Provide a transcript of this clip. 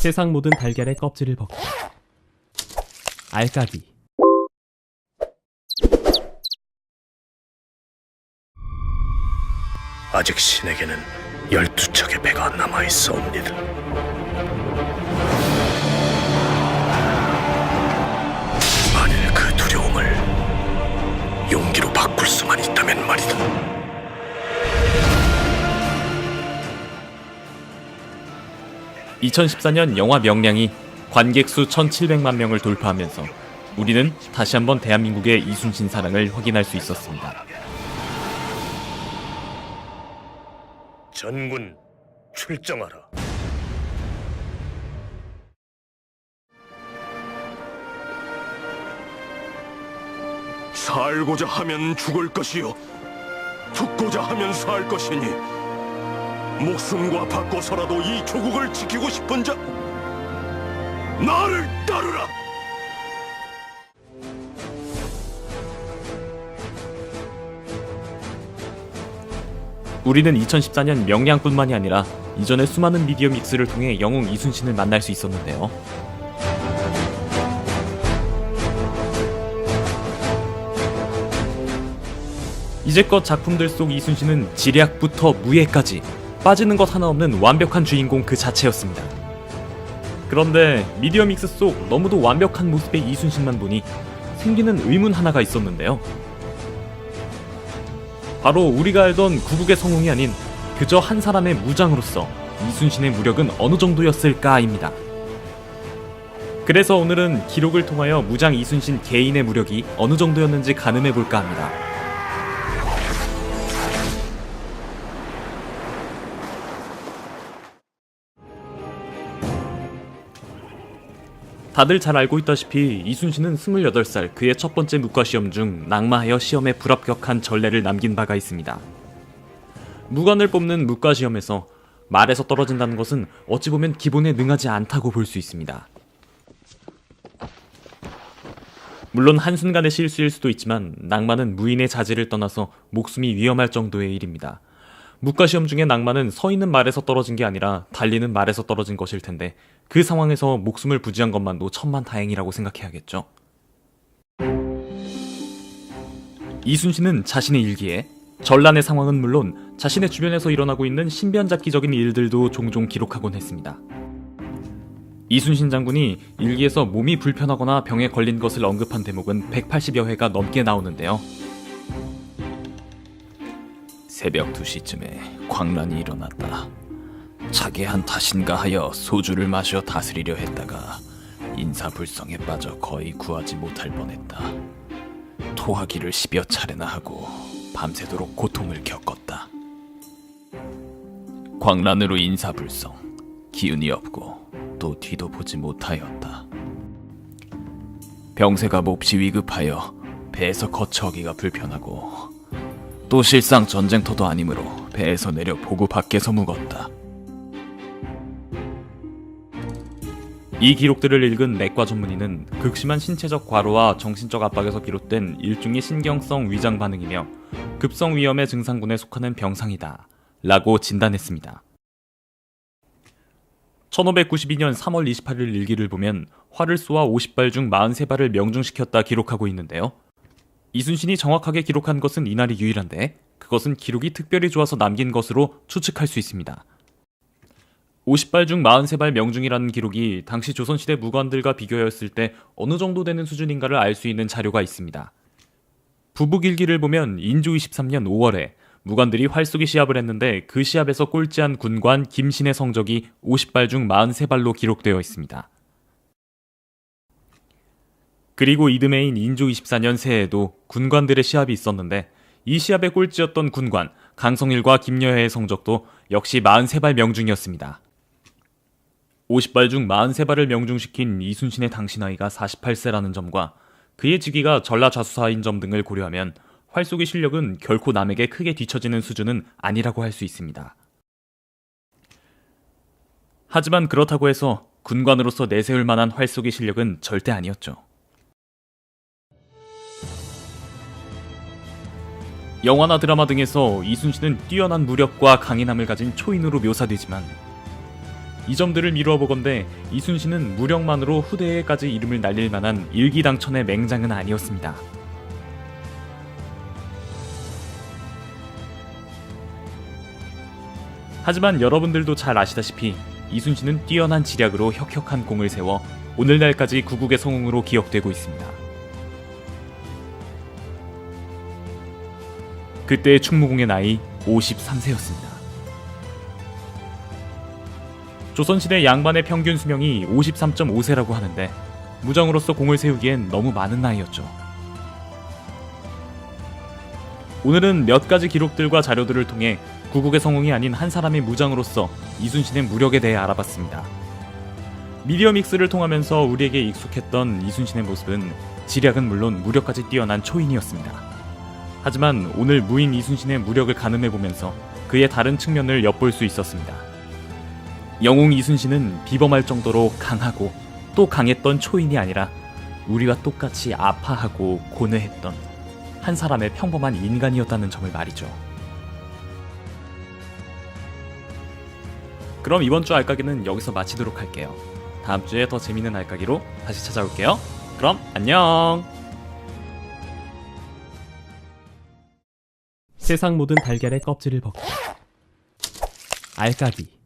세상 모든 달걀의 껍질을 벗기. 알까기. 아직 신에게는 12척의 배가 남아있사옵니다. 만일 그 두려움을 용기로 바꿀 수만 있다면 말이다. (2014년) 영화 명량이 관객 수 1,700만 명을 돌파하면서 우리는 다시 한번 대한민국의 이순신 사랑을 확인할 수 있었습니다. 전군 출정하라. 살고자 하면 죽을 것이요 죽고자 하면 살 것이니 목숨과 바꿔서라도 이 조국을 지키고 싶은 자 나를 따르라. 우리는 2014년 명량뿐만이 아니라 이전의 수많은 미디어 믹스를 통해 영웅 이순신을 만날 수 있었는데요. 이제껏 작품들 속 이순신은 지략부터 무예까지 빠지는 것 하나 없는 완벽한 주인공 그 자체였습니다. 그런데 미디어 믹스 속 너무도 완벽한 모습의 이순신만 보니 생기는 의문 하나가 있었는데요. 바로 우리가 알던 구국의 성웅이 아닌 그저 한 사람의 무장으로서 이순신의 무력은 어느 정도였을까입니다. 그래서 오늘은 기록을 통하여 무장 이순신 개인의 무력이 어느 정도였는지 가늠해볼까 합니다. 다들 잘 알고 있다시피 이순신은 28살 그의 첫 번째 무과시험 중 낙마하여 시험에 불합격한 전례를 남긴 바가 있습니다. 무관을 뽑는 무과시험에서 말에서 떨어진다는 것은 어찌 보면 기본에 능하지 않다고 볼 수 있습니다. 물론 한순간의 실수일 수도 있지만 낙마는 무인의 자질을 떠나서 목숨이 위험할 정도의 일입니다. 무과시험 중에 낙마는 서 있는 말에서 떨어진 게 아니라 달리는 말에서 떨어진 것일 텐데 그 상황에서 목숨을 부지한 것만도 천만다행이라고 생각해야겠죠. 이순신은 자신의 일기에 전란의 상황은 물론 자신의 주변에서 일어나고 있는 신변잡기적인 일들도 종종 기록하곤 했습니다. 이순신 장군이 일기에서 몸이 불편하거나 병에 걸린 것을 언급한 대목은 180여 회가 넘게 나오는데요. 새벽 2시쯤에 광란이 일어났다. 차게한 탓인가 하여 소주를 마셔 다스리려 했다가 인사불성에 빠져 거의 구하지 못할 뻔했다. 토하기를 10여 차례나 하고 밤새도록 고통을 겪었다. 광란으로 인사불성, 기운이 없고 또 뒤도 보지 못하였다. 병세가 몹시 위급하여 배에서 거처하기가 불편하고 또 실상 전쟁터도 아니므로 배에서 내려 보고 밖에서 묵었다. 이 기록들을 읽은 내과 전문의는 극심한 신체적 과로와 정신적 압박에서 비롯된 일종의 신경성 위장 반응이며 급성 위염의 증상군에 속하는 병상이다 라고 진단했습니다. 1592년 3월 28일 일기를 보면 활을 쏘아 50발 중 43발을 명중시켰다 기록하고 있는데요. 이순신이 정확하게 기록한 것은 이날이 유일한데 그것은 기록이 특별히 좋아서 남긴 것으로 추측할 수 있습니다. 50발 중 43발 명중이라는 기록이 당시 조선시대 무관들과 비교하였을 때 어느 정도 되는 수준인가를 알 수 있는 자료가 있습니다. 부북일기를 보면 인조 23년 5월에 무관들이 활쏘기 시합을 했는데 그 시합에서 꼴찌한 군관 김신의 성적이 50발 중 43발로 기록되어 있습니다. 그리고 이듬해인 인조 24년 새해에도 군관들의 시합이 있었는데 이 시합의 꼴찌였던 군관 강성일과 김여혜의 성적도 역시 43발 명중이었습니다. 50발 중 43발을 명중시킨 이순신의 당시 나이가 48세라는 점과 그의 직위가 전라좌수사인 점 등을 고려하면 활쏘기 실력은 결코 남에게 크게 뒤처지는 수준은 아니라고 할 수 있습니다. 하지만 그렇다고 해서 군관으로서 내세울 만한 활쏘기 실력은 절대 아니었죠. 영화나 드라마 등에서 이순신은 뛰어난 무력과 강인함을 가진 초인으로 묘사되지만 이 점들을 미루어 보건대 이순신은 무력만으로 후대에까지 이름을 날릴 만한 일기당천의 맹장은 아니었습니다. 하지만 여러분들도 잘 아시다시피 이순신은 뛰어난 지략으로 혁혁한 공을 세워 오늘날까지 구국의 성웅으로 기억되고 있습니다. 그때의 충무공의 나이 53세였습니다. 조선시대 양반의 평균 수명이 53.5세라고 하는데 무장으로서 공을 세우기엔 너무 많은 나이였죠. 오늘은 몇 가지 기록들과 자료들을 통해 구국의 성웅이 아닌 한 사람의 무장으로서 이순신의 무력에 대해 알아봤습니다. 미디어 믹스를 통하면서 우리에게 익숙했던 이순신의 모습은 지략은 물론 무력까지 뛰어난 초인이었습니다. 하지만 오늘 무인 이순신의 무력을 가늠해보면서 그의 다른 측면을 엿볼 수 있었습니다. 영웅 이순신은 비범할 정도로 강하고 또 강했던 초인이 아니라 우리와 똑같이 아파하고 고뇌했던 한 사람의 평범한 인간이었다는 점을 말이죠. 그럼 이번 주 알까기는 여기서 마치도록 할게요. 다음 주에 더 재밌는 알까기로 다시 찾아올게요. 그럼 안녕! 세상 모든 달걀의 껍질을 벗고 알까기